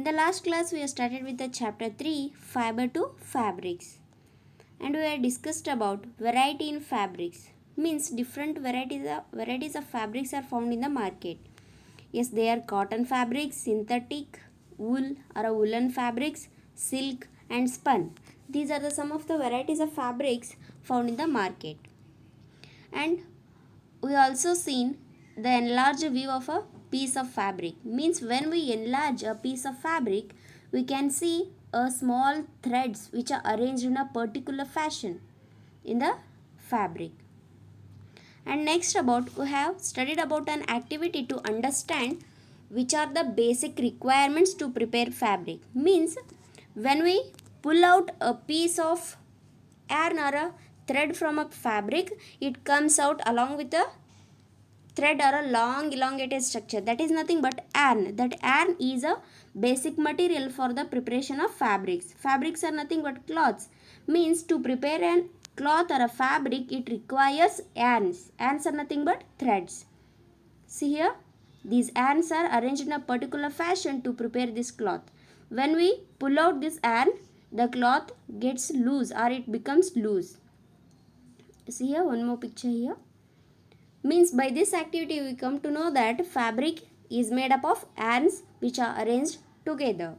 In the last class, we have started with the chapter 3 Fiber to Fabrics, and we have discussed about variety in fabrics. Means different varieties of fabrics are found in the market. Yes, they are cotton fabrics, synthetic, wool or a woolen fabrics, silk and spun. These are the some of the varieties of fabrics found in the market. And we also seen the enlarged view of a piece of fabric. Means when we enlarge a piece of fabric, we can see a small threads which are arranged in a particular fashion in the fabric. And next about we have studied about an activity to understand which are the basic requirements to prepare fabric. Means when we pull out a piece of yarn or a thread from a fabric, it comes out along with a thread or a long elongated structure. That is nothing but yarn. That yarn is a basic material for the preparation of fabrics. Fabrics are nothing but cloths. Means to prepare a cloth or a fabric, it requires yarns. Yarns are nothing but threads. See here, these yarns are arranged in a particular fashion to prepare this cloth. When we pull out this yarn, the cloth gets loose or it becomes loose. See here, one more picture here. Means by this activity we come to know that fabric is made up of yarns which are arranged together.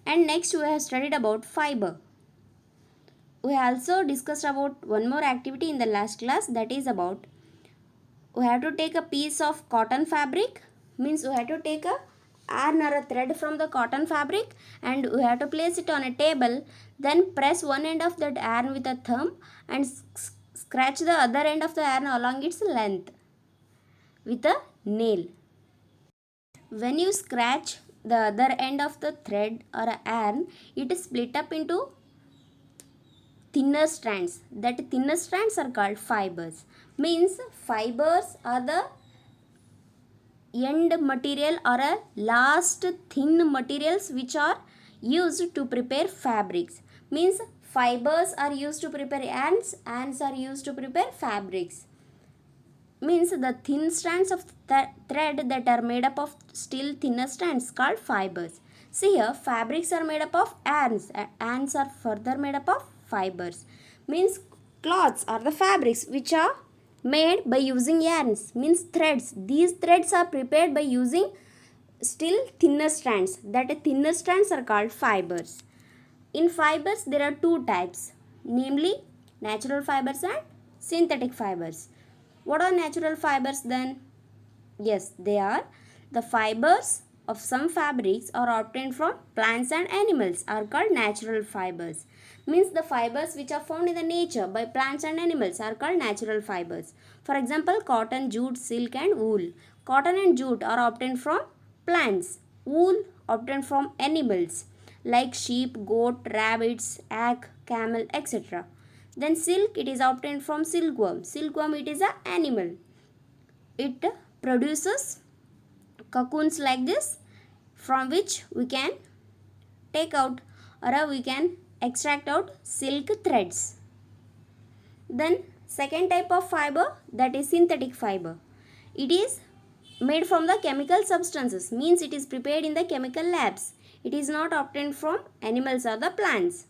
And next we have studied about fiber. We also discussed about one more activity in the last class, that is about we have to take a piece of cotton fabric. Means we have to take a yarn or a thread from the cotton fabric and we have to place it on a table, then press one end of that yarn with a thumb and scratch the other end of the yarn along its length with a nail. When you scratch the other end of the thread or a yarn, it is split up into thinner strands. That thinner strands are called fibers. Means fibers are the end material or a last thin materials which are used to prepare fabrics. Means fibers are used to prepare yarns, yarns are used to prepare fabrics. Means the thin strands of thread that are made up of still thinner strands called fibers. See here, fabrics are made up of yarns. Yarns are further made up of fibers. Means cloths are the fabrics which are made by using yarns. Means threads. These threads are prepared by using still thinner strands. That thinner strands are called fibers. In fibers there are two types, namely natural fibers and synthetic fibers. What are natural fibers then? Yes, they are the fibers of some fabrics are obtained from plants and animals are called natural fibers. Means the fibers which are found in the nature by plants and animals are called natural fibers. For example, cotton, jute, silk and wool. Cotton and jute are obtained from plants. Wool obtained from animals like sheep, goat, rabbits, egg, camel, etc. Then silk, it is obtained from silkworm. Silkworm, it is an animal. It produces cocoons like this from which we can take out or we can extract out silk threads. Then second type of fiber, that is synthetic fiber. It is made from the chemical substances. Means it is prepared in the chemical labs. It is not obtained from animals or the plants.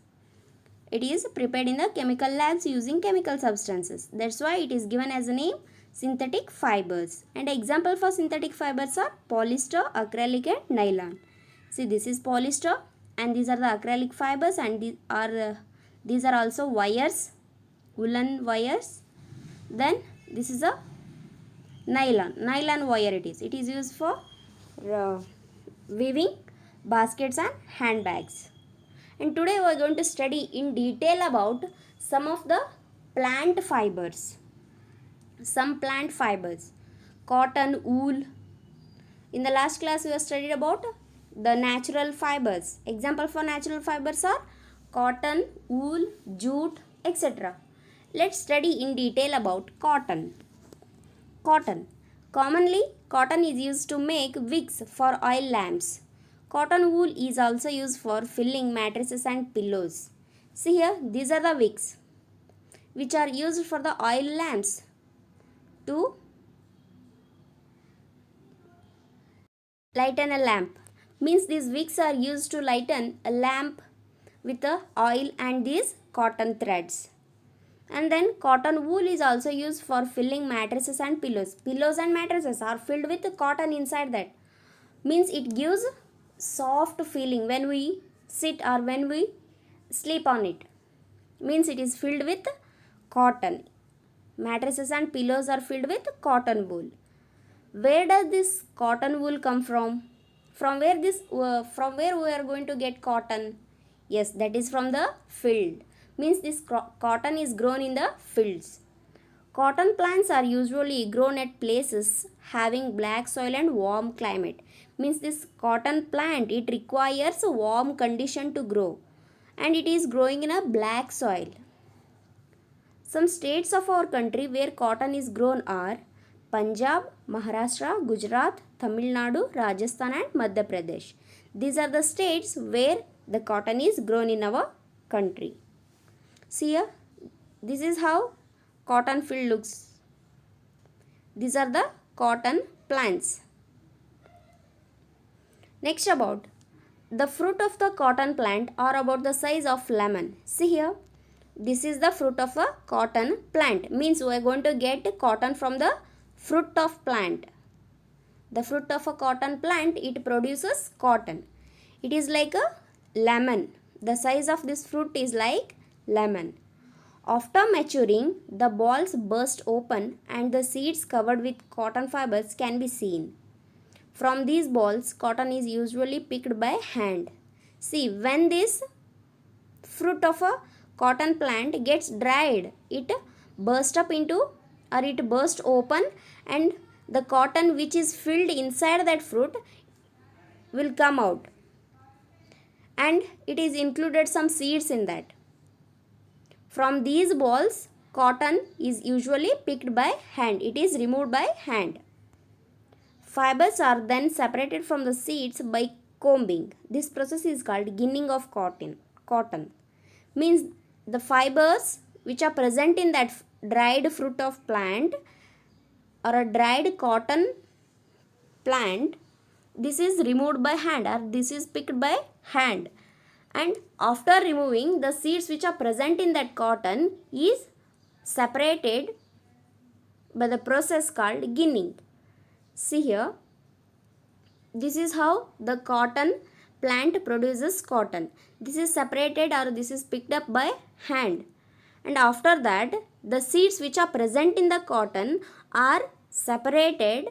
It is prepared in the chemical labs using chemical substances. That's why it is given as a name synthetic fibers. And example for synthetic fibers are polyester, acrylic and nylon. See, this is polyester and these are the acrylic fibers, and these are also wires, woolen wires. Then this is a nylon wire. It is used for weaving baskets and handbags. And today we are going to study in detail about some of the plant fibers. Some plant fibers. Cotton, wool. In the last class we have studied about the natural fibers. Example for natural fibers are cotton, wool, jute, etc. Let's study in detail about cotton. Cotton. Commonly, cotton is used to make wicks for oil lamps. Cotton wool is also used for filling mattresses and pillows. See here, these are the wicks which are used for the oil lamps to lighten a lamp. Means these wicks are used to lighten a lamp with the oil and these cotton threads. And then cotton wool is also used for filling mattresses and pillows. Pillows and mattresses are filled with cotton inside that. Means it gives soft feeling when we sit or when we sleep on it. Means it is filled with cotton. Mattresses and pillows are filled with cotton wool. Where does this cotton wool come from? From where we are going to get cotton? Yes, that is from the field. Means this cotton is grown in the fields. Cotton plants are usually grown at places having black soil and warm climate. Means this cotton plant, it requires a warm condition to grow, and it is growing in a black soil. Some states of our country where cotton is grown are Punjab, Maharashtra, Gujarat, Tamil Nadu, Rajasthan and Madhya Pradesh. These are the states where the cotton is grown in our country. See here, this is how cotton field looks. These are the cotton plants. Next, about the fruit of the cotton plant are about the size of lemon. See here, this is the fruit of a cotton plant. Means we are going to get cotton from the fruit of plant. The fruit of a cotton plant, it produces cotton. It is like a lemon. The size of this fruit is like lemon. After maturing, the balls burst open and the seeds covered with cotton fibers can be seen. From these balls, cotton is usually picked by hand. See, when this fruit of a cotton plant gets dried, it bursts open, and the cotton which is filled inside that fruit will come out, and it is included some seeds in that. From these balls, cotton is usually picked by hand. It is removed by hand. Fibers are then separated from the seeds by combing. This process is called ginning of cotton. Means the fibers which are present in that dried fruit of plant or a dried cotton plant, this is removed by hand or this is picked by hand. And after removing, the seeds which are present in that cotton is separated by the process called ginning. See here, this is how the cotton plant produces cotton. This is separated or this is picked up by hand. And after that, the seeds which are present in the cotton are separated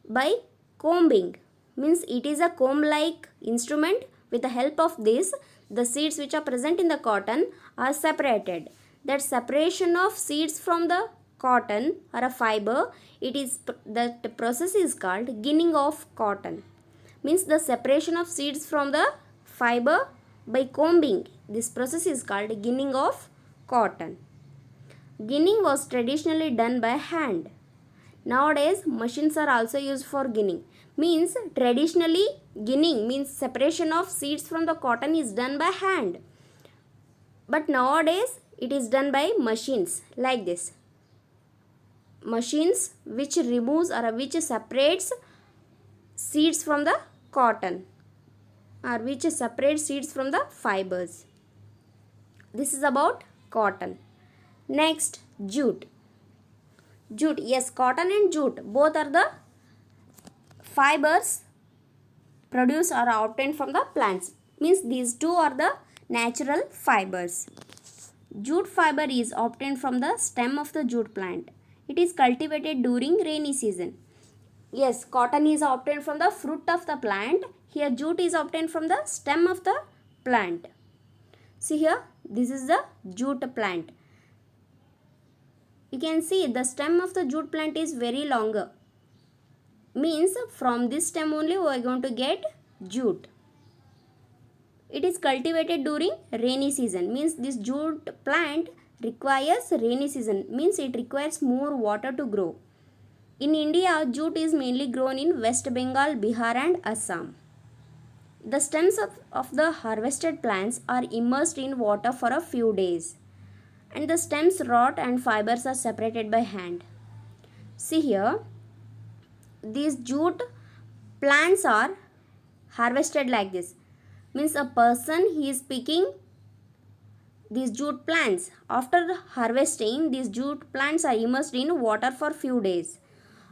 by combing. Means it is a comb-like instrument. With the help of this, the seeds which are present in the cotton are separated. That separation of seeds from the cotton or a fiber, that process is called ginning of cotton. Means the separation of seeds from the fiber by combing. This process is called ginning of cotton. Ginning was traditionally done by hand. Nowadays, machines are also used for ginning. Means traditionally, ginning means separation of seeds from the cotton is done by hand. But nowadays, it is done by machines like this. Machines which removes or which separates seeds from the cotton or which separates seeds from the fibers. This is about cotton. Next, jute. Jute, yes, cotton and jute both are the fibers produced or obtained from the plants. Means these two are the natural fibers. Jute fiber is obtained from the stem of the jute plant. It is cultivated during rainy season. Yes, cotton is obtained from the fruit of the plant. Here jute is obtained from the stem of the plant. See here, this is the jute plant. You can see the stem of the jute plant is very longer. Means from this stem only we are going to get jute. It is cultivated during rainy season. Means this jute plant requires rainy season. Means it requires more water to grow. In India, jute is mainly grown in West Bengal, Bihar and Assam. The stems of the harvested plants are immersed in water for a few days, and the stems rot and fibers are separated by hand. See here, these jute plants are harvested like this. Means a person, he is picking these jute plants. After the harvesting, these jute plants are immersed in water for few days.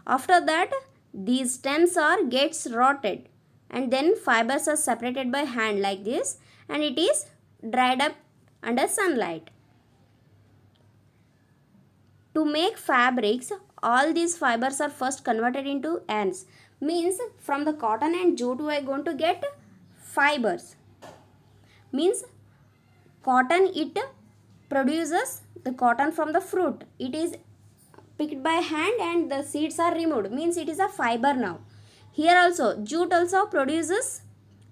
After that, these stems are gets rotted, and then fibers are separated by hand like this, and it is dried up under sunlight. To make fabrics, all these fibers are first converted into yarns. Means from the cotton and jute we are going to get fibers. Means cotton, it produces the cotton from the fruit. It is picked by hand and the seeds are removed. Means it is a fiber now. Here also jute also produces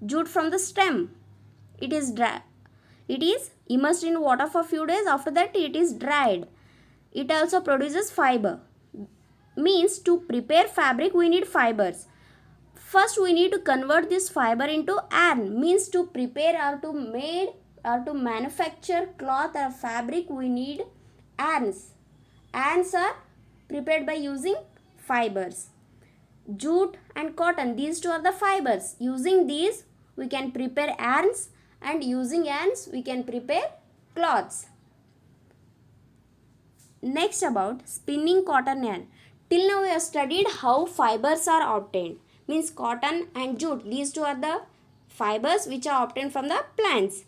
jute from the stem. It is dry. It is immersed in water for few days. After that it is dried. It also produces fiber. Means to prepare fabric we need fibers. First we need to convert this fiber into yarn. Means to prepare or to made or to manufacture cloth or fabric we need yarns. Yarns are prepared by using fibers. Jute and cotton, these two are the fibers. Using these we can prepare yarns, and using yarns we can prepare cloths. Next about spinning cotton yarn. Till now we have studied how fibers are obtained. Means cotton and jute, these two are the fibers which are obtained from the plants.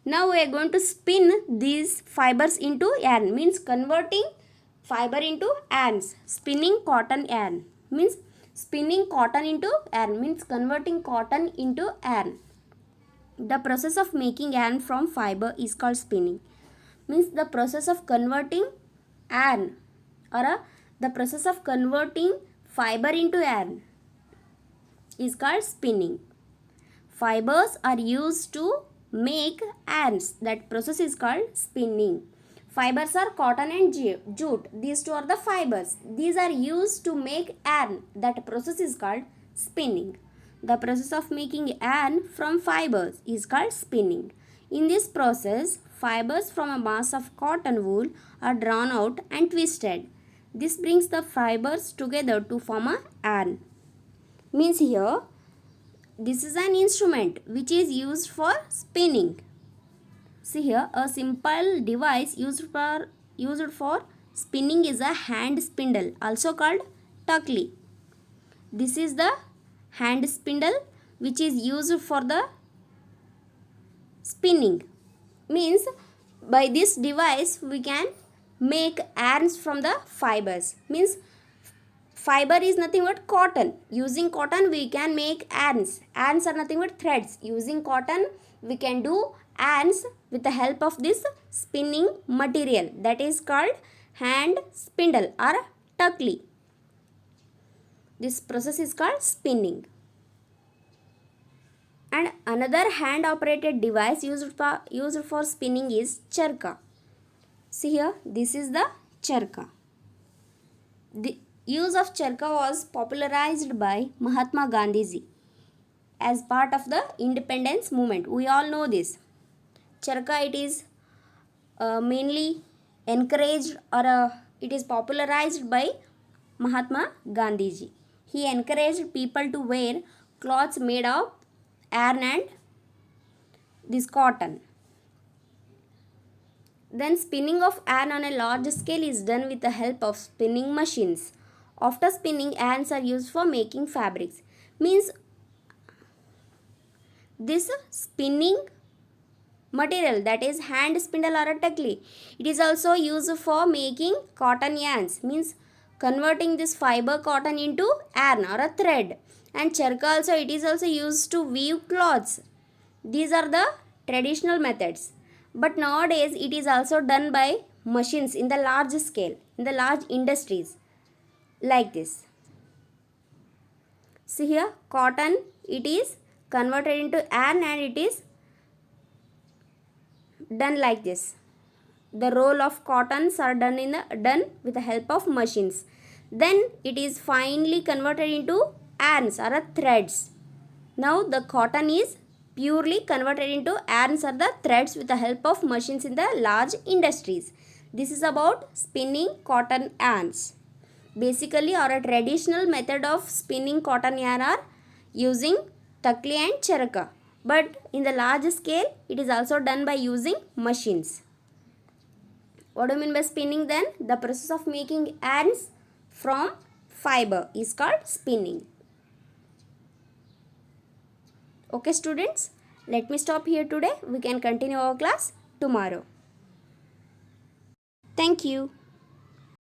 Now we are going to spin these fibers into yarn. Means converting fiber into yarns. Spinning cotton yarn. Means spinning cotton into yarn. Means converting cotton into yarn. The process of making yarn from fiber is called spinning. Means the process of converting yarn or the process of converting fiber into yarn is called spinning. Fibers are used to make yarns. That process is called spinning. Fibers are cotton and jute. These two are the fibers. These are used to make yarn. That process is called spinning. The process of making yarn from fibers is called spinning. In this process, fibers from a mass of cotton wool are drawn out and twisted. This brings the fibers together to form a yarn. Means here, this is an instrument which is used for spinning. See here, a simple device used for spinning is a hand spindle, also called tuckli. This is the hand spindle which is used for the spinning. Means by this device we can make yarns from the fibers. Means fiber is nothing but cotton. Using cotton we can make yarns. Yarns are nothing but threads. Using cotton we can do yarns with the help of this spinning material, that is called hand spindle or tuckli. This process is called spinning. And another hand operated device used for spinning is charkha. See here, this is the charkha. The use of charkha was popularized by Mahatma Gandhiji as part of the independence movement. We all know this. Charkha, it is mainly encouraged or it is popularized by Mahatma Gandhiji. He encouraged people to wear cloths made of yarn and this cotton. Then spinning of yarn on a large scale is done with the help of spinning machines. After spinning, yarns are used for making fabrics. Means this spinning material, that is hand spindle or a tuckli, it is also used for making cotton yarns. Means converting this fiber cotton into yarn or a thread. And charkha also, it is also used to weave cloths. These are the traditional methods. But nowadays it is also done by machines in the large scale, in the large industries like this. See here, cotton, it is converted into yarn and it is done like this. The roll of cottons are done with the help of machines. Then it is finally converted into yarns or threads. Now the cotton is purely converted into yarns or the threads with the help of machines in the large industries. This is about spinning cotton yarns. Basically, or a traditional method of spinning cotton yarn are using Takli and Charaka. But in the large scale, it is also done by using machines. What do you mean by spinning then? The process of making yarns from fiber is called spinning. Okay students, let me stop here today. We can continue our class tomorrow. Thank you.